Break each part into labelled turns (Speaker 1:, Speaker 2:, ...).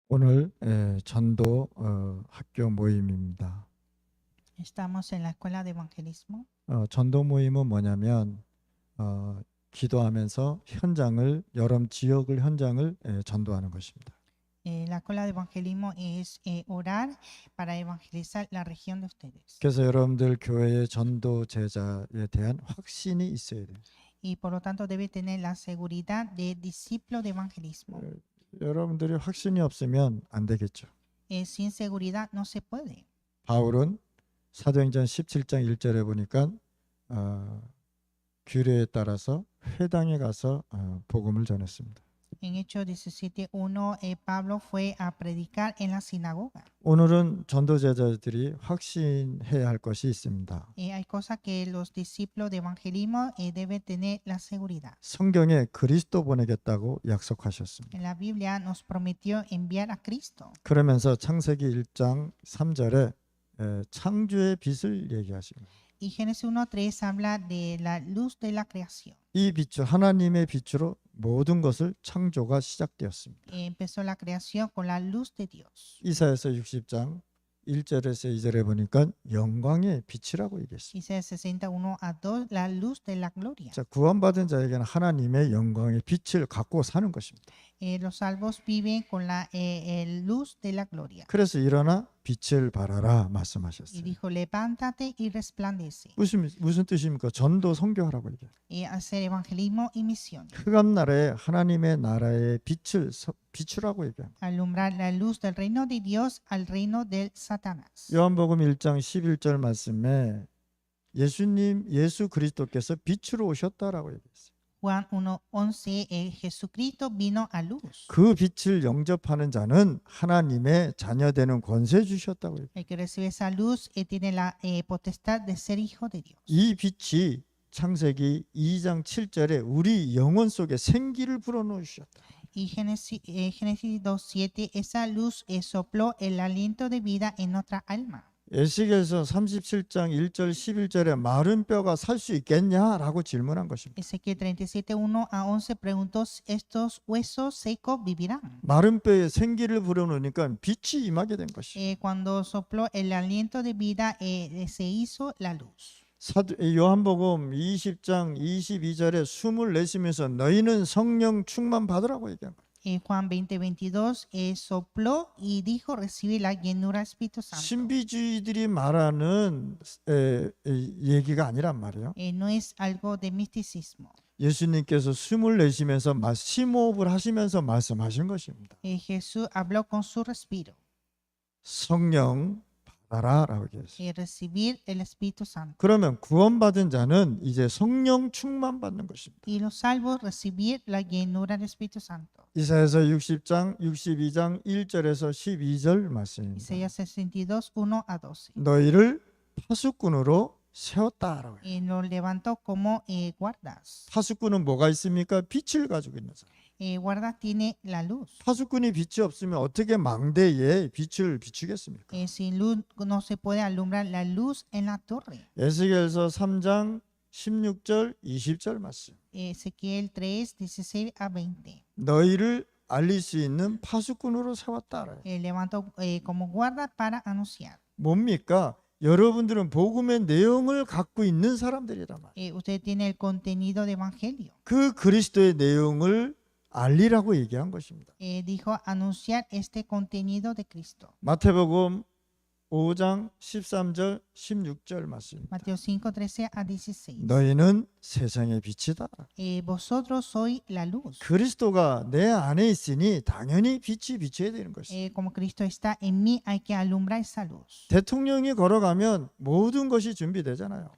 Speaker 1: 오늘 전도 학교 모임입니다.
Speaker 2: Estamos en la escuela de evangelismo.
Speaker 1: 전도 모임은 뭐냐면 기도하면서 여러 지역을 현장을 전도하는 것입니다.
Speaker 2: La escuela de evangelismo es orar para evangelizar la región de ustedes.
Speaker 1: 그래서 여러분들 교회의 전도 제자에 대한 확신이 있어야 돼요.
Speaker 2: Y por lo tanto debe tener la seguridad de discípulo de evangelismo.
Speaker 1: 여러분들이 확신이 없으면 안 되겠죠.
Speaker 2: Sin seguridad no se puede.
Speaker 1: 바울은 사도행전 17장 1절에 보니까 규례에 따라서 회당에 가서 복음을 전했습니다.
Speaker 2: En Hechos 17:1, Pablo fue a predicar en la sinagoga.
Speaker 1: 오늘은 전도 제자들이 확신해야 할 것이 있습니다.
Speaker 2: Hay cosas que los discípulos de evangelismo deben tener la seguridad.
Speaker 1: 성경에 그리스도 보내겠다고 약속하셨습니다.
Speaker 2: En la Biblia nos prometió enviar a Cristo.
Speaker 1: 그러면서 창세기 1장 3절에 창조의 빛을 얘기하십니다.
Speaker 2: Y Génesis 1:3 habla de la luz de la creación.
Speaker 1: 이 빛을 하나님의 빛으로 모든 것을 창조가 시작되었습니다.
Speaker 2: Empezó la creación con la luz de Dios.
Speaker 1: 이사야서 60장 1절에서 2절에 보니까 영광의 빛이라고 얘기했습니다.
Speaker 2: Isaías 61:2, la luz de la gloria.
Speaker 1: 자, 구원받은 자에게는 하나님의 영광의 빛을 갖고 사는 것입니다.
Speaker 2: Los salvos viven con la luz de la gloria.
Speaker 1: 그래서 일어나 빛을 발하라
Speaker 2: Y
Speaker 1: 말씀하셨어요.
Speaker 2: dijo, levántate y resplandece.
Speaker 1: 무슨 뜻입니까? 전도 선교하라고 얘기해요.
Speaker 2: Hacer evangelismo y misión.
Speaker 1: 흑암 나라에 하나님의 나라의 빛을 비추라고 얘기해요.
Speaker 2: Alumbrar la luz del reino de Dios al reino del Satanás.
Speaker 1: 요한복음 1장 11절 말씀에 예수 그리스도께서 빛으로 오셨다라고 얘기했어요.
Speaker 2: Juan 1:11, Jesucristo vino a luz.
Speaker 1: 그 빛을 영접하는 자는 하나님의 자녀되는 권세 주셨다고 얘기해요.
Speaker 2: El que recibe esa luz tiene la potestad de ser hijo de Dios.
Speaker 1: 이 빛이 창세기 2장 7절에 우리 영혼 속에 생기를 불어넣으셨다.
Speaker 2: Y Génesis 2:7, esa luz sopló el aliento de vida en nuestra alma.
Speaker 1: 에스겔서 37장 1절 11절에 마른 뼈가 살 수 있겠냐라고 질문한 것입니다.
Speaker 2: Ezequiel 37:1-11 preguntó, ¿estos huesos secos vivirán?
Speaker 1: 마른 뼈에 생기를 불어넣으니까 빛이 임하게 된 것이에요.
Speaker 2: Cuando sopló el aliento de vida, se hizo la luz.
Speaker 1: 요한복음 20장 22절에 숨을 내쉬면서 너희는 성령 충만 받으라고 얘기한 거예요.
Speaker 2: Juan 20:22 sopló y dijo, recibir la llenura del Espíritu Santo.
Speaker 1: 신비주의들이 말하는 얘기가 아니란 말이에요.
Speaker 2: No es algo de misticismo.
Speaker 1: 예수님께서 숨을 내쉬면서 심호흡을 하시면서 말씀하신 것입니다.
Speaker 2: Jesús habló con su respiro.
Speaker 1: 성령 받아라라고 얘기했어요.
Speaker 2: Recibir el Espíritu Santo.
Speaker 1: 그러면 구원받은 자는 이제 성령 충만 받는 것입니다.
Speaker 2: Y los salvos recibir la llenura del Espíritu Santo.
Speaker 1: 이사야서 62장 1절에서 12절 말씀입니다.
Speaker 2: Isaías 62:1-12.
Speaker 1: 너희를 파수꾼으로 세웠다라고 해요.
Speaker 2: Lo levantó como guardas.
Speaker 1: 파수꾼은 뭐가 있습니까? 빛을 가지고 있는 사람.
Speaker 2: Guardas tiene la luz.
Speaker 1: 파수꾼이 빛이 없으면 어떻게 망대에 빛을 비추겠습니까?
Speaker 2: Sin luz no se puede alumbrar la luz en la torre.
Speaker 1: 에스겔서 3장 16절 20절 말씀.
Speaker 2: Ezequiel 3:16-20.
Speaker 1: 너희를 알릴 수 있는 파수꾼으로 세웠다.
Speaker 2: Levantó como guarda para anunciar.
Speaker 1: 뭡니까? 여러분들은 복음의 내용을 갖고 있는 사람들이란 말이에요.
Speaker 2: Usted tiene el contenido de evangelio.
Speaker 1: 그 그리스도의 내용을 알리라고 얘기한 것입니다.
Speaker 2: Dijo anunciar este contenido de Cristo.
Speaker 1: 마태복음 5장 13절 16절 말씀입니다.
Speaker 2: Mateo 5:13-16.
Speaker 1: 너희는 세상의 빛이다.
Speaker 2: Vosotros sois la luz.
Speaker 1: 그리스도가 내 안에 있으니 당연히 빛이 비춰야 되는 것입니다.
Speaker 2: Como Cristo está en mí, hay que alumbrar esa luz.
Speaker 1: 대통령이 걸어가면 모든 것이 준비되잖아요.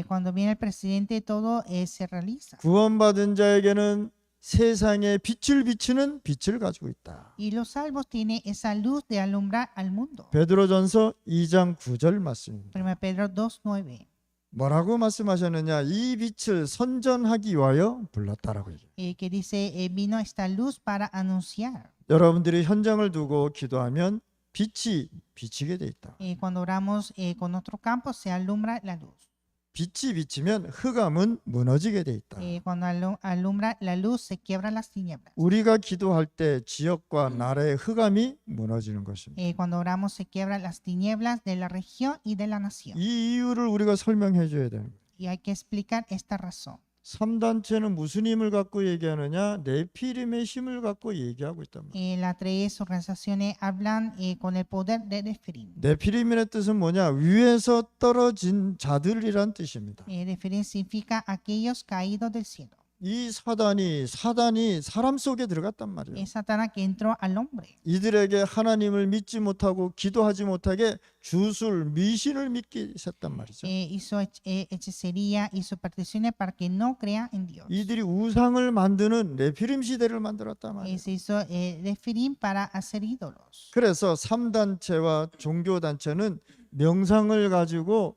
Speaker 2: Cuando viene el presidente, todo se realiza.
Speaker 1: 구원받은 자에게는 세상에 빛을 비추는 빛을 가지고 있다.
Speaker 2: Y los salvos tienen esa luz de alumbrar al mundo.
Speaker 1: 베드로전서 2장 9절 말씀입니다.
Speaker 2: 1 Pedro 2:9.
Speaker 1: 뭐라고 말씀하셨느냐? 이 빛을 선전하기 위하여 불렀다라고 얘기해요.
Speaker 2: Que dice, vino esta luz para anunciar.
Speaker 1: 여러분들이 현장을 두고 기도하면 빛이 비치게 돼 있다.
Speaker 2: Cuando oramos con nuestro campo, se alumbra la luz.
Speaker 1: 빛이 비치면 흑암은 무너지게 돼 있다.
Speaker 2: Cuando alumbra la luz, se quiebran las tinieblas.
Speaker 1: 우리가 기도할 때 지역과 나라의 흑암이 무너지는 것입니다.
Speaker 2: Cuando oramos, se quiebran las tinieblas de la región y de la nación.
Speaker 1: 이 이유를 우리가 설명해 줘야 됩니다.
Speaker 2: Y hay que explicar esta razón.
Speaker 1: 3단체는 무슨 힘을 갖고 얘기하느냐? 네피림의 힘을 갖고 얘기하고 있단 말이에요.
Speaker 2: Las tres organizaciones hablan con el poder de Nefilim.
Speaker 1: 네피림이라는 뜻은 뭐냐? 위에서 떨어진 자들이란 뜻입니다.
Speaker 2: Nefilim significa aquellos caídos del cielo.
Speaker 1: 이 사단이 사람 속에 들어갔단 말이에요.
Speaker 2: Es Satanás que entró al hombre.
Speaker 1: 이들에게 하나님을 믿지 못하고 기도하지 못하게 주술 미신을 믿게 했단 말이죠.
Speaker 2: Hizo hechicería y supersticiones para que no crean en Dios.
Speaker 1: 이들이 우상을 만드는 네피림 시대를 만들었단 말이에요.
Speaker 2: Se hizo Nefilim para hacer ídolos.
Speaker 1: 그래서 3단체와 종교단체는 명상을 가지고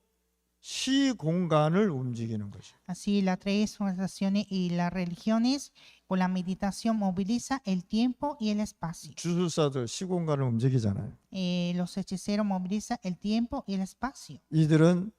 Speaker 1: 시 공간을 움직이는 것이죠.
Speaker 2: Así las tres organizaciones y las religiones con la meditación moviliza el tiempo y el espacio.
Speaker 1: 주술사들 시 공간을 움직이잖아요.
Speaker 2: Los hechiceros moviliza el tiempo y el espacio.
Speaker 1: 이들은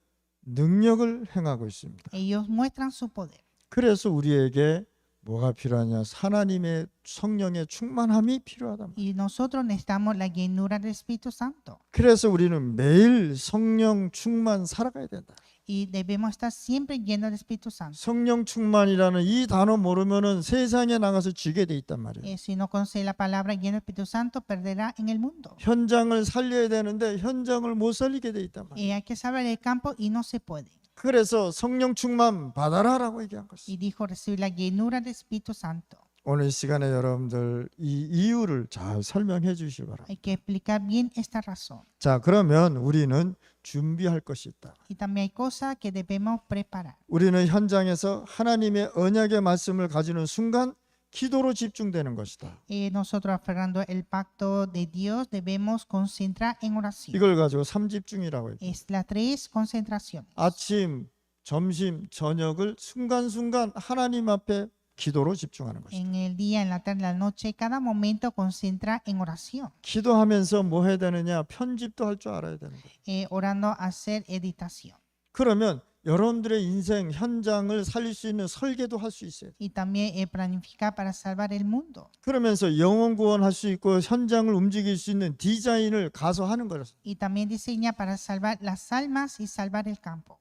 Speaker 1: 능력을 행하고 있습니다.
Speaker 2: Ellos muestran su poder.
Speaker 1: 그래서 우리에게 뭐가 필요하냐? 하나님의 성령의 충만함이 필요하다.
Speaker 2: Y nosotros necesitamos la llenura del Espíritu Santo.
Speaker 1: 그래서 우리는 매일 성령 충만 살아가야 된다.
Speaker 2: Y debemos estar siempre llenos del Espíritu Santo.
Speaker 1: 성령 충만이라는 이 단어 모르면은 세상에 나가서 지게 돼 있단 말이에요.
Speaker 2: Si no conoce la palabra lleno del Espíritu Santo, perderá en el mundo.
Speaker 1: 현장을 살려야 되는데 현장을 못 살리게 돼 있단 말이에요.
Speaker 2: Hay que saber el campo y no se puede.
Speaker 1: 그래서 성령 충만 받아라라고 얘기한
Speaker 2: Y
Speaker 1: 것이죠.
Speaker 2: dijo recibir la llenura del Espíritu Santo.
Speaker 1: 오늘 시간에 여러분들 이 이유를 잘 설명해 주시기 바랍니다.
Speaker 2: Hay que explicar bien esta razón.
Speaker 1: 자, 그러면 우리는 준비할 것이 있다.
Speaker 2: Y también hay cosas que debemos preparar.
Speaker 1: 우리는 현장에서 하나님의 언약의 말씀을 가지는 순간 기도로 집중되는 것이다.
Speaker 2: Nosotros aferrando el pacto de Dios debemos concentrar en oración.
Speaker 1: 이걸 가지고 삼집중이라고 해요.
Speaker 2: Es las tres concentraciones.
Speaker 1: 아침, 점심, 저녁을 순간순간 하나님 앞에 기도로 집중하는 것이다.
Speaker 2: En el día, en la tarde, en la noche, cada momento concentra en oración.
Speaker 1: 기도하면서 뭐 해야 되느냐? 편집도 할 줄 알아야 되는 거예요.
Speaker 2: Orando hacer editación.
Speaker 1: 그러면 여러분들의 인생 현장을 살릴 수 있는 설계도 할 수 있어요.
Speaker 2: Y también planificar para salvar el mundo.
Speaker 1: 그러면서 영혼 구원할 수 있고 현장을 움직일 수 있는 디자인을 가서 하는 거예요.
Speaker 2: Y también diseña para salvar las almas y salvar el campo.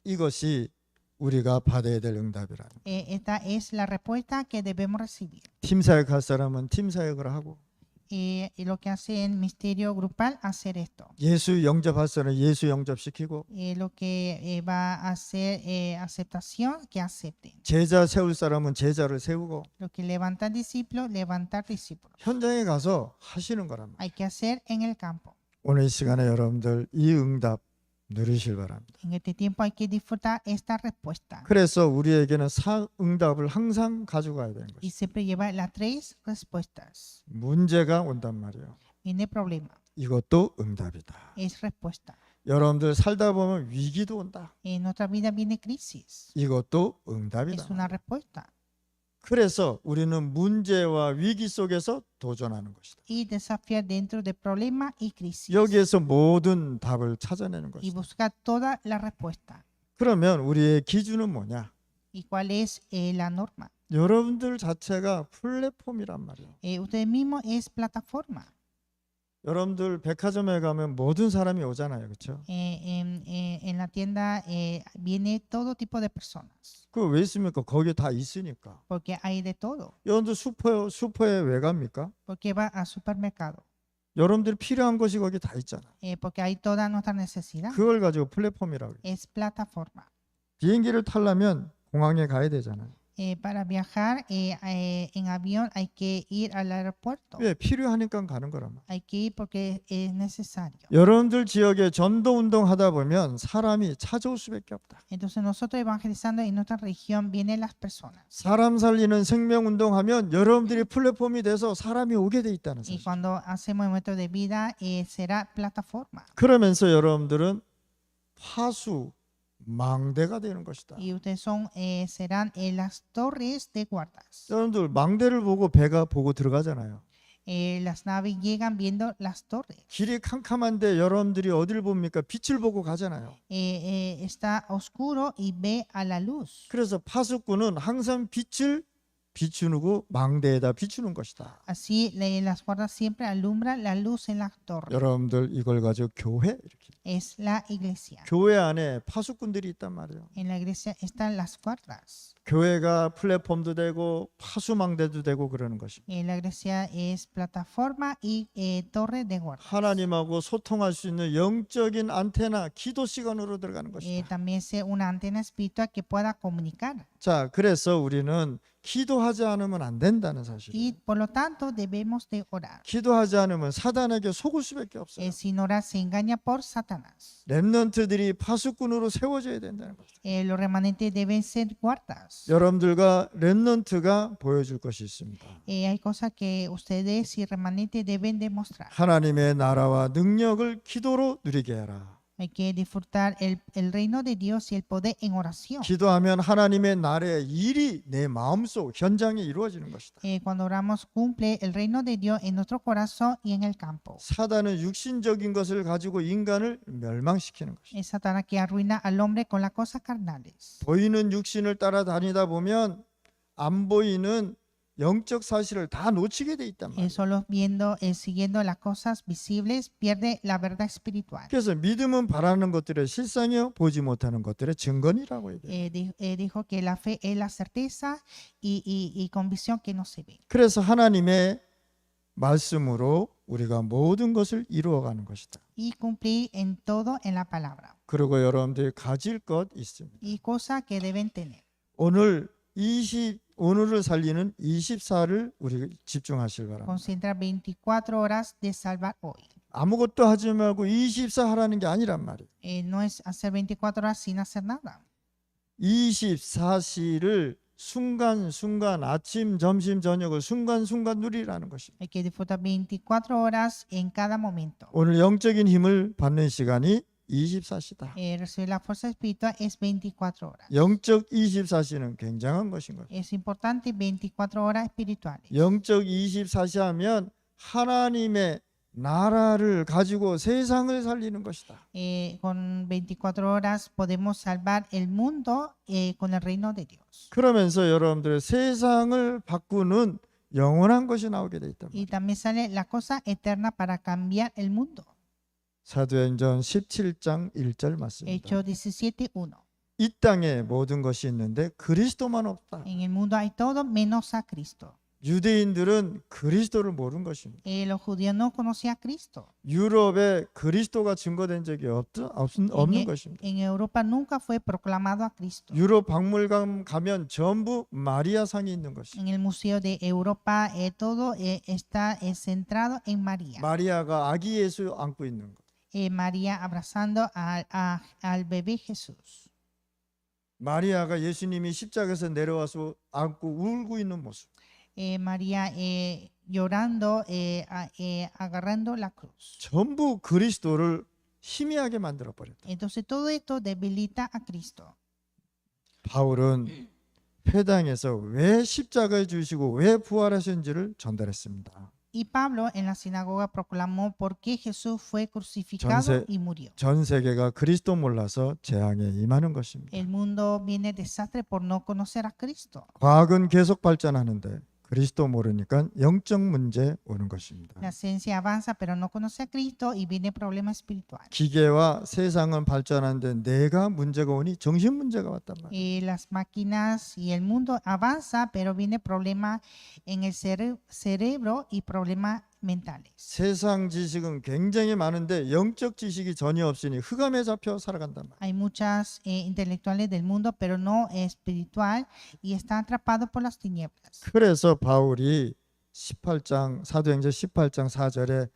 Speaker 1: 이것이 우리가 받아야 될 응답이라.
Speaker 2: Esta es la respuesta que debemos recibir.
Speaker 1: 팀 사역할 사람은 팀 사역을 하고
Speaker 2: Y lo que hace en misterio grupal, hacer esto.
Speaker 1: 예수 영접할 사람은 예수 영접시키고
Speaker 2: Lo que va a hacer aceptación, que acepten.
Speaker 1: 제자 세울 사람은 제자를 세우고
Speaker 2: Lo que levantar discípulos, levantar discípulos.
Speaker 1: 현장에 가서 하시는 거란 말이에요.
Speaker 2: Hay que hacer en el campo.
Speaker 1: 오늘 이 시간에 여러분들 이 응답 누리실 바랍니다.
Speaker 2: En este tiempo hay que disfrutar esta respuesta.
Speaker 1: 그래서 우리에게는 응답을 항상 가져가야 되는
Speaker 2: Y
Speaker 1: 것이죠.
Speaker 2: siempre lleva las tres respuestas.
Speaker 1: 문제가 온단 말이에요.
Speaker 2: Viene problema,
Speaker 1: 이것도 응답이다.
Speaker 2: es respuesta.
Speaker 1: 여러분들 살다 보면 위기도 온다.
Speaker 2: En nuestra vida viene crisis,
Speaker 1: 이것도
Speaker 2: es
Speaker 1: 응답이다.
Speaker 2: una respuesta.
Speaker 1: 그래서 우리는 문제와 위기 속에서 도전하는 것이다.
Speaker 2: Y desafiar dentro de problema y crisis.
Speaker 1: 여기에서 모든 답을 찾아내는
Speaker 2: Y
Speaker 1: 것이다.
Speaker 2: buscar toda la respuesta.
Speaker 1: 그러면 우리의 기준은 뭐냐?
Speaker 2: ¿Y cuál es la norma?
Speaker 1: 여러분들 자체가 플랫폼이란 말이에요.
Speaker 2: Usted mismo es plataforma.
Speaker 1: 여러분들 백화점에 가면 모든 사람이 오잖아요. 그렇죠?
Speaker 2: En la tienda viene todo tipo de personas,
Speaker 1: 그 왜 있습니까? 거기에 다 있으니까.
Speaker 2: porque hay de todo.
Speaker 1: 여러분들 슈퍼에 왜 갑니까?
Speaker 2: Porque va al supermercado,
Speaker 1: 여러분들이 필요한 것이 거기 다 있잖아.
Speaker 2: porque hay toda nuestra necesidad.
Speaker 1: 그걸 가지고 플랫폼이라고 해요.
Speaker 2: Es plataforma.
Speaker 1: 비행기를 타려면 공항에 가야 되잖아요.
Speaker 2: Para viajar en avión hay que ir al aeropuerto.
Speaker 1: 왜? 필요하니까 가는 거란 말이에요.
Speaker 2: Hay que ir porque es necesario.
Speaker 1: 여러분들 지역에 전도 운동 하다 보면 사람이 찾아올 수밖에 없다.
Speaker 2: Entonces nosotros evangelizando en nuestra región vienen las personas.
Speaker 1: 사람 살리는 생명 운동하면 여러분들이 플랫폼이 돼서 사람이 오게 돼 있다는
Speaker 2: Y
Speaker 1: 사실.
Speaker 2: cuando hacemos momento de vida será plataforma.
Speaker 1: 그러면서 여러분들은 파수 망대가 되는 것이다.
Speaker 2: Y ustedes serán las torres de guardas.
Speaker 1: 여러분들 망대를 보고 배가 보고 들어가잖아요.
Speaker 2: Las naves llegan viendo las torres.
Speaker 1: 길이 캄캄한데 여러분들이 어디를 봅니까? 빛을 보고 가잖아요.
Speaker 2: Está oscuro y ve a la luz.
Speaker 1: 그래서 파수꾼은 항상 빛을 비추고 망대에다 비추는 것이다.
Speaker 2: Así las guardas siempre alumbran la luz en la torre.
Speaker 1: 여러분들 이걸 가지고 교회 이렇게.
Speaker 2: Es la iglesia.
Speaker 1: 교회 안에 파수꾼들이 있단 말이에요.
Speaker 2: En la iglesia están las guardas.
Speaker 1: 교회가 플랫폼도 되고 파수망대도 되고 그러는 것입니다.
Speaker 2: La iglesia es plataforma y torre de guarda.
Speaker 1: 하나님하고 소통할 수 있는 영적인 안테나, 기도 시간으로 들어가는 것이다.
Speaker 2: También es una antena espiritual que pueda comunicar.
Speaker 1: 자, 그래서 우리는 기도하지 않으면 안 된다는 사실.
Speaker 2: Y por lo tanto debemos de orar.
Speaker 1: 기도하지 않으면 사단에게 속을 수밖에 없어요.
Speaker 2: Sin orar se engaña por Satanás.
Speaker 1: 렘넌트들이 파수꾼으로 세워져야 된다는 것이다.
Speaker 2: Los remanentes deben ser guardas.
Speaker 1: 여러분들과 렘넌트가 보여줄 것이 있습니다.
Speaker 2: Hay cosas que ustedes y remanentes deben demostrar.
Speaker 1: 하나님의 나라와 능력을 기도로 누리게 해라.
Speaker 2: Hay que disfrutar el reino de Dios y el poder en oración.
Speaker 1: 기도하면 하나님의 나라의 일이 내 마음속 현장에 이루어지는 것이다.
Speaker 2: Cuando oramos cumple el reino de Dios en nuestro corazón y en el campo.
Speaker 1: 사단은 육신적인 것을 가지고 인간을 멸망시키는 것이다.
Speaker 2: Es Satanás que arruina al hombre con las cosas carnales.
Speaker 1: 보이는 육신을 따라다니다 보면 안 보이는 영적 사실을 다 놓치게 돼 있단 말이에요.
Speaker 2: Solo viendo, siguiendo las cosas visibles, pierde la verdad espiritual.
Speaker 1: 그래서 믿음은 바라는 것들의 실상이요 보지 못하는 것들의 증거니라고 얘기해요.
Speaker 2: Dijo que la fe es la certeza y convicción que no se ve.
Speaker 1: 그래서 하나님의 말씀으로 우리가 모든 것을 이루어가는 것이다.
Speaker 2: Y cumplir en todo en la palabra.
Speaker 1: 그리고 여러분들이 가질 것 있습니다.
Speaker 2: Y cosas que deben tener.
Speaker 1: 오늘을 살리는 24를 우리 집중하실 바랍니다.
Speaker 2: Concentra 24 horas de salvar hoy.
Speaker 1: 아무것도 하지 말고 24 하라는 게 아니란 말이에요.
Speaker 2: No es hacer 24 horas sin hacer nada.
Speaker 1: 24시를 순간순간 아침, 점심, 저녁을 순간순간 누리라는 것입니다.
Speaker 2: Hay que disfrutar 24 horas en cada momento.
Speaker 1: 오늘 영적인 힘을 받는 시간이 24시다.
Speaker 2: Recibir la fuerza espiritual es 24 horas.
Speaker 1: 영적 24시는 굉장한 것인 거예요.
Speaker 2: Es importante 24 horas espirituales.
Speaker 1: 영적 24시 하면 하나님의 나라를 가지고 세상을 살리는 것이다.
Speaker 2: Con 24 horas podemos salvar el mundo con el reino de Dios.
Speaker 1: 그러면서 여러분들의 세상을 바꾸는 영원한 것이 나오게 돼 있단
Speaker 2: Y
Speaker 1: 말이에요.
Speaker 2: también sale la cosa eterna para cambiar el mundo.
Speaker 1: 사도행전 17장 1절 맞습니다.
Speaker 2: Hechos 17:1.
Speaker 1: 이 땅에 모든 것이 있는데 그리스도만 없다.
Speaker 2: En el mundo hay todo menos a Cristo.
Speaker 1: 유대인들은 그리스도를 모르는 것입니다.
Speaker 2: Los judíos no conocían a Cristo.
Speaker 1: 유럽에 그리스도가 증거된 적이 없는 것입니다.
Speaker 2: En Europa nunca fue proclamado a Cristo.
Speaker 1: 유럽 박물관 가면 전부 마리아 상이 있는 것입니다.
Speaker 2: En el Museo de Europa todo está centrado en María.
Speaker 1: 마리아가 아기 예수 안고 있는 것.
Speaker 2: María abrazando al bebé Jesús.
Speaker 1: 마리아가 예수님이 십자가에서 내려와서 안고 울고 있는 모습.
Speaker 2: María llorando, agarrando la cruz.
Speaker 1: 전부 그리스도를 희미하게 만들어 버렸다.
Speaker 2: Entonces todo esto debilita a Cristo.
Speaker 1: 바울은 회당에서 왜 십자가에 주시고 왜 부활하셨는지를 전달했습니다.
Speaker 2: Y Pablo en la sinagoga proclamó por qué Jesús fue crucificado y murió.
Speaker 1: 전 세계가 그리스도 몰라서 재앙에 임하는 것입니다.
Speaker 2: El mundo viene desastre por no conocer a Cristo.
Speaker 1: 과학은 계속 발전하는데 그리스도 모르니까 영적 문제 오는 것입니다.
Speaker 2: La ciencia avanza pero no conoce a Cristo y viene problema espiritual.
Speaker 1: 기계와 세상은 발전하는데 내가 문제가 오니 정신 문제가 왔단 말이에요.
Speaker 2: Las máquinas y el mundo avanza pero viene problema en el cerebro y problemas mentales.
Speaker 1: 세상 지식은 굉장히 많은데 영적 지식이 전혀 없으니 흑암에 잡혀 살아간단 말이에요.
Speaker 2: Hay muchas intelectuales del mundo pero no espiritual y están atrapados por las tinieblas.
Speaker 1: 그래서 바울이 18장 사도행전 18장 4절에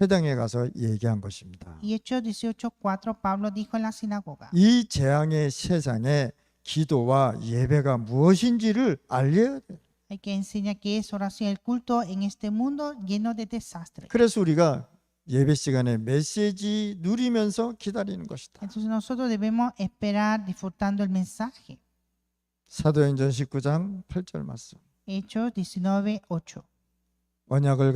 Speaker 1: 회당에 가서 얘기한 것입니다.
Speaker 2: Y Hechos 18:4 Pablo dijo en la sinagoga.
Speaker 1: 이 재앙의 세상에 기도와 예배가 무엇인지를 알려야 돼요.
Speaker 2: Hay que enseñar qué es oración, el culto en este mundo lleno de desastres.
Speaker 1: 그래서 우리가 예배 시간에 메시지 누리면서 기다리는 것이다.
Speaker 2: Entonces nosotros debemos esperar disfrutando el mensaje.
Speaker 1: 사도행전 19장 8절 말씀.
Speaker 2: Hechos 19:8.
Speaker 1: 언약을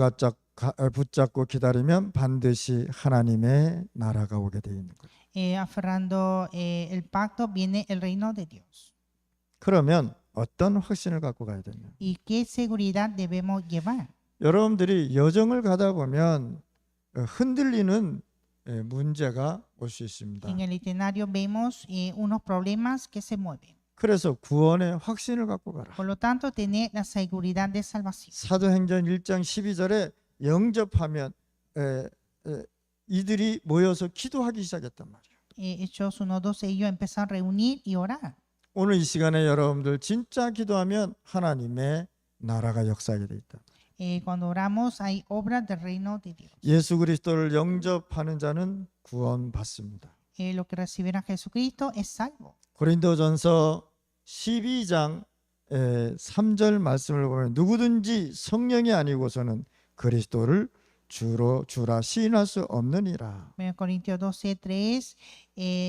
Speaker 1: 붙잡고 기다리면 반드시 하나님의 나라가 오게 되어 있는 거예요.
Speaker 2: Aferrando el pacto viene el reino de Dios.
Speaker 1: 그러면 어떤 확신을 갖고 가야 되냐?
Speaker 2: ¿Y qué seguridad debemos llevar?
Speaker 1: 여러분들이 여정을 가다 보면 흔들리는 문제가 올 수 있습니다.
Speaker 2: En el itinerario vemos unos problemas que se mueven.
Speaker 1: 그래서 구원의 확신을 갖고 가라.
Speaker 2: Por lo tanto, tener la seguridad de salvación.
Speaker 1: 사도행전 1장 12절에 영접하면 이들이 모여서 기도하기 시작했단 말이에요.
Speaker 2: Hechos 1:12, ellos empezaron a reunir y orar.
Speaker 1: 오늘 이 시간에 여러분들 진짜 기도하면 하나님의 나라가 역사하게 돼 있다.
Speaker 2: Cuando oramos hay obras del reino de Dios.
Speaker 1: 예수 그리스도를 영접하는 자는 구원받습니다.
Speaker 2: Lo que reciben a Jesucristo es salvo.
Speaker 1: 고린도전서 12장 3절 말씀을 보면 누구든지 성령이 아니고서는 그리스도를 주라 시인할 수 없느니라.
Speaker 2: 1 Corintios 12:3,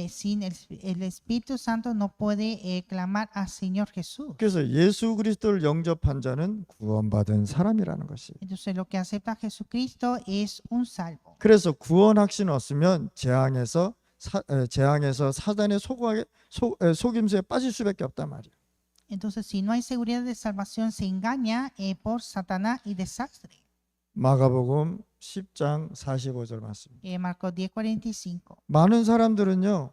Speaker 2: sin el Espíritu Santo no puede clamar al Señor Jesús.
Speaker 1: 그래서 예수 그리스도를 영접한 자는 구원받은 사람이라는 것이.
Speaker 2: Entonces lo que acepta a Jesucristo es un salvo.
Speaker 1: 그래서 구원 확신 없으면 재앙에서 사단의 속임수에 빠질 수밖에 없단 말이에요.
Speaker 2: Entonces si no hay seguridad de salvación se engaña por Satanás y desastre.
Speaker 1: 마가복음 10장 45절 말씀.
Speaker 2: Marcos 10:45.
Speaker 1: 많은 사람들은요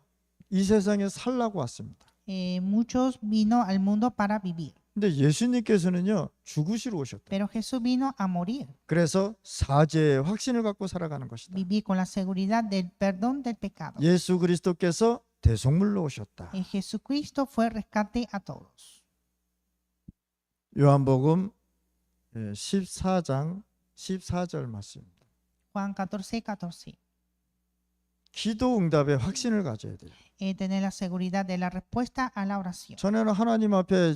Speaker 1: 이 세상에 살라고 왔습니다.
Speaker 2: Muchos vino al mundo para vivir,
Speaker 1: 근데 예수님께서는요 죽으시러 오셨다.
Speaker 2: pero Jesús vino a morir,
Speaker 1: 그래서 사죄의 확신을 갖고 살아가는 것이다.
Speaker 2: vivir con la seguridad del perdón del pecado.
Speaker 1: 예수 그리스도께서 대속물로 오셨다.
Speaker 2: Jesucristo fue rescate a todos.
Speaker 1: 요한복음 14장 14절 말씀입니다.
Speaker 2: Juan 14:14.
Speaker 1: 기도 응답의 확신을 가져야 돼요.
Speaker 2: Tener la seguridad de la respuesta a la oración.
Speaker 1: 전에는 하나님 앞에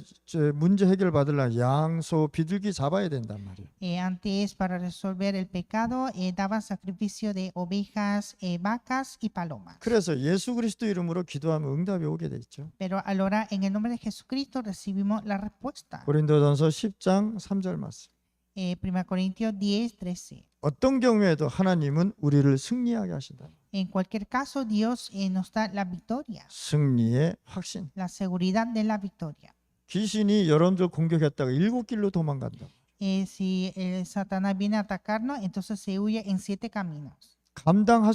Speaker 1: 문제 해결 받으려면 양소 비둘기 잡아야 된단 말이에요.
Speaker 2: Antes, para resolver el pecado, daban sacrificio de ovejas, vacas y palomas.
Speaker 1: 그래서 예수 그리스도 이름으로 기도하면 응답이 오게 돼 있죠.
Speaker 2: Pero al orar en el nombre de Jesucristo recibimos la respuesta.
Speaker 1: 고린도전서 10장 3절 말씀.
Speaker 2: 1 Corintios 10:13.
Speaker 1: 어떤 경우에도 하나님은 우리를 승리하게 하신다.
Speaker 2: En cualquier caso, Dios nos da la victoria,
Speaker 1: 승리의 확신.
Speaker 2: la seguridad de la victoria.
Speaker 1: 귀신이 여러분들 공격했다가 7길로 도망간다.
Speaker 2: Si Satanás viene a atacarnos, entonces se huye en 7 caminos.
Speaker 1: 감당할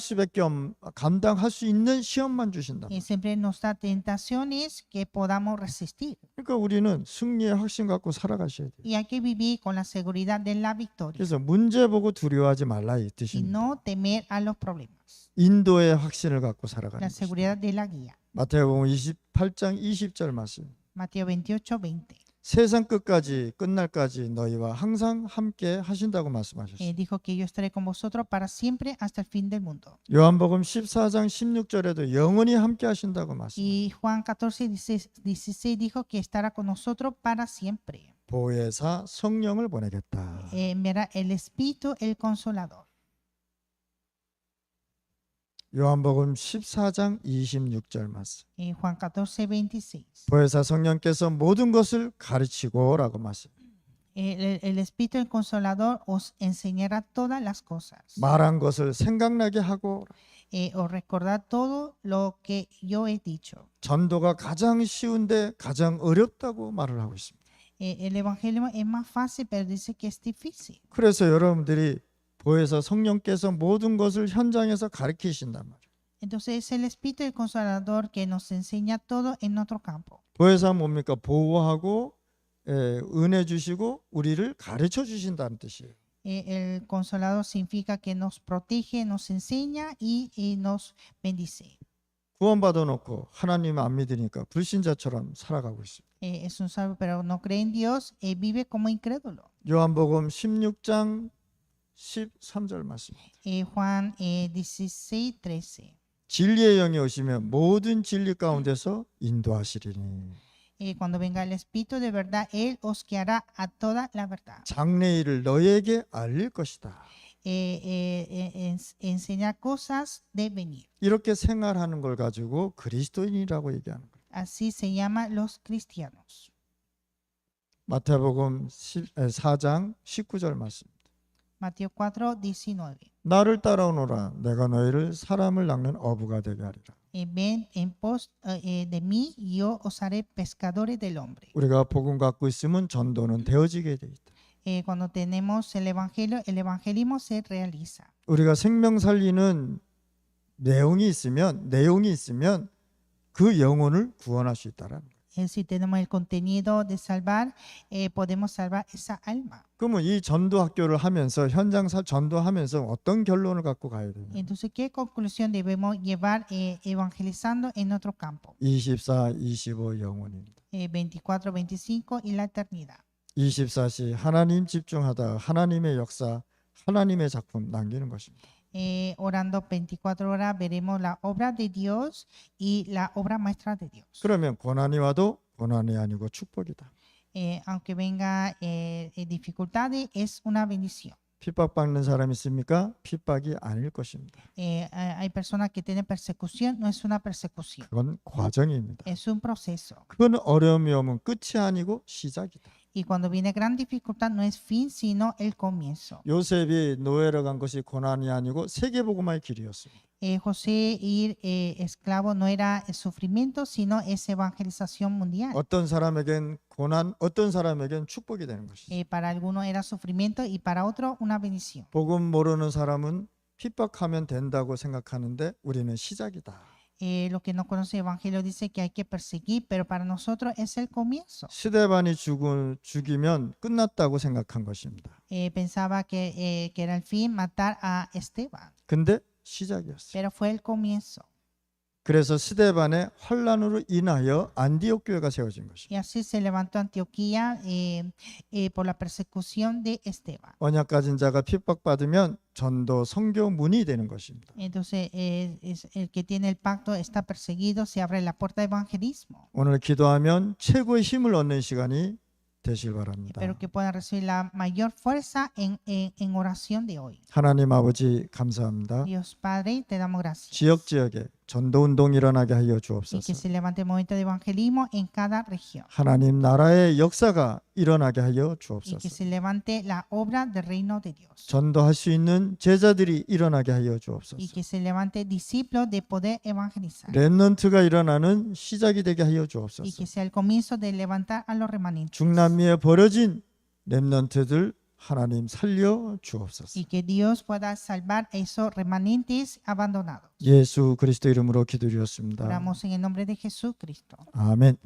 Speaker 1: 수 있는 시험만 주신다.
Speaker 2: Siempre nos da tentaciones que podamos resistir.
Speaker 1: 그러니까 우리는 승리의 확신 갖고 살아가셔야 돼요.
Speaker 2: Y hay que vivir con la seguridad de la victoria
Speaker 1: 그래서 문제 보고 두려워하지 말라 이
Speaker 2: y
Speaker 1: 뜻입니다.
Speaker 2: no temer a los problemas.
Speaker 1: 인도의 확신을 갖고
Speaker 2: La
Speaker 1: 살아가는 것입니다.
Speaker 2: seguridad de la guía.
Speaker 1: 마태복음 28장 20절 말씀.
Speaker 2: Mateo 28:20.
Speaker 1: 세상 끝날까지 너희와 항상 함께 하신다고 말씀하셨어요.
Speaker 2: Dijo que yo estaré con vosotros para siempre hasta el fin del mundo.
Speaker 1: 요한복음 14장 16절에도 영원히 함께 하신다고 말씀하셨어요.
Speaker 2: Y Juan 14:16 dijo que estará con nosotros para siempre.
Speaker 1: 보혜사 성령을 보내겠다.
Speaker 2: Enviará el Espíritu, el Consolador.
Speaker 1: 요한복음 14장 26절 말씀.
Speaker 2: Juan 14:26.
Speaker 1: 보혜사 성령께서 모든 것을 가르치고라고 말씀.
Speaker 2: El Espíritu, el Consolador, os enseñará todas las cosas.
Speaker 1: 말한 것을 생각나게 하고.
Speaker 2: Os recordar todo lo que yo he dicho.
Speaker 1: 전도가 가장 쉬운데 가장 어렵다고 말을 하고 있습니다.
Speaker 2: El evangelio es más fácil, pero dice que es difícil.
Speaker 1: 그래서 여러분들이 보혜사 성령께서 모든 것을 현장에서 가르치신단 말이에요.
Speaker 2: Entonces es el Espíritu del Consolador que nos enseña todo en nuestro campo.
Speaker 1: 보혜사 뭡니까? 보호하고 은혜 주시고 우리를 가르쳐 주신다는 뜻이에요.
Speaker 2: El Consolador significa que nos protege, nos enseña y nos bendice.
Speaker 1: 구원받아 놓고 하나님 안 믿으니까 불신자처럼 살아가고 있습니다.
Speaker 2: Es un salvo, pero no cree en Dios, vive como incrédulo.
Speaker 1: 요한복음 16장 13절 말씀입니다.
Speaker 2: Juan 16:13.
Speaker 1: 진리의 영이 오시면 모든 진리 가운데서 인도하시리니.
Speaker 2: Cuando venga el Espíritu de verdad, Él os guiará a toda la verdad.
Speaker 1: 장래일을 너희에게 알릴 것이다.
Speaker 2: Enseñar cosas de venir.
Speaker 1: 이렇게 생활하는 걸 가지고 그리스도인이라고 얘기하는 거예요.
Speaker 2: Así se llama los cristianos.
Speaker 1: 마태복음 4장 19절 말씀.
Speaker 2: Mateo 4:19.
Speaker 1: 나를 따라오너라. 내가 너희를 사람을 낚는 어부가 되게 하리라.
Speaker 2: Ven en pos de mí y yo os haré pescadores del hombre.
Speaker 1: 우리가 복음 갖고 있으면 전도는 되어지게 돼 있다.
Speaker 2: Cuando tenemos el evangelismo se realiza.
Speaker 1: 우리가 생명 살리는 내용이 있으면 그 영혼을 구원할 수 있다라는 거예요.
Speaker 2: Si tenemos el contenido de salvar, podemos salvar esa alma.
Speaker 1: 그러면 이 전도 학교를 하면서 전도하면서 어떤 결론을 갖고 가야 되냐?
Speaker 2: Entonces, ¿qué conclusión debemos llevar evangelizando en otro campo?
Speaker 1: 24, 25 영혼입니다.
Speaker 2: 24, 25 y la eternidad.
Speaker 1: 24시 하나님 집중하다 하나님의 역사, 하나님의 작품 남기는 것입니다.
Speaker 2: Orando 24 horas veremos la obra de Dios y la obra maestra de Dios.
Speaker 1: 그러면 고난이 와도 고난이 아니고 축복이다.
Speaker 2: Aunque venga dificultades, es una bendición.
Speaker 1: 핍박받는 사람 있습니까? 핍박이 아닐 것입니다.
Speaker 2: Hay personas que tienen persecución, no es una persecución,
Speaker 1: 그건 과정입니다.
Speaker 2: es un proceso.
Speaker 1: 그건 어려움이 오면 끝이 아니고 시작이다.
Speaker 2: Y cuando viene gran dificultad, no es fin, sino el comienzo.
Speaker 1: 요셉이 노예로 간 것이 고난이 아니고 세계복음화의 길이었습니다.
Speaker 2: José ir esclavo no era sufrimiento, sino es evangelización mundial.
Speaker 1: 어떤 사람에겐 고난, 어떤 사람에겐 축복이 되는 것이죠.
Speaker 2: Para algunos era sufrimiento y para otros una bendición.
Speaker 1: 복음 모르는 사람은 핍박하면 된다고 생각하는데 우리는 시작이다.
Speaker 2: Los que no conocen el evangelio dice que hay que perseguir, pero para nosotros es el comienzo.
Speaker 1: 스데반이 죽이면 끝났다고 생각한 것입니다.
Speaker 2: Pensaba que era el fin matar a Esteban,
Speaker 1: 근데 시작이었어요.
Speaker 2: pero fue el comienzo.
Speaker 1: 그래서 스데반의 환란으로 인하여 안디옥 교회가 세워진 것입니다.
Speaker 2: Y así se levantó Antioquía por la persecución de Esteban.
Speaker 1: 언약 가진 자가 핍박받으면 전도 선교 문이 되는 것입니다.
Speaker 2: Entonces, el que tiene el pacto está perseguido, se abre la puerta de evangelismo.
Speaker 1: 오늘 기도하면 최고의 힘을 얻는 시간이 되실 바랍니다.
Speaker 2: Espero que puedan recibir la mayor fuerza en oración de hoy.
Speaker 1: 하나님 아버지 감사합니다.
Speaker 2: Dios Padre, te damos gracias.
Speaker 1: 지역에 전도 운동이 일어나게 하여
Speaker 2: Y que
Speaker 1: 주옵소서.
Speaker 2: se levante el movimiento de evangelismo en cada región.
Speaker 1: 하나님 나라의 역사가 일어나게 하여
Speaker 2: Y que
Speaker 1: 주옵소서.
Speaker 2: se levante la obra del reino de Dios.
Speaker 1: 전도할 수 있는 제자들이 일어나게 하여
Speaker 2: Y
Speaker 1: 주옵소서.
Speaker 2: que se levante discípulos de poder evangelizar.
Speaker 1: 렘넌트가 일어나는 시작이 되게 하여
Speaker 2: Y
Speaker 1: 주옵소서.
Speaker 2: que sea el comienzo de levantar a los remanentes.
Speaker 1: 중남미에 버려진 렘넌트들 하나님 살려 주옵소서.
Speaker 2: Y que Dios pueda salvar a esos remanentes abandonados.
Speaker 1: 예수 그리스도 이름으로 기도드렸습니다.
Speaker 2: Oramos en el nombre de Jesucristo.
Speaker 1: 아멘.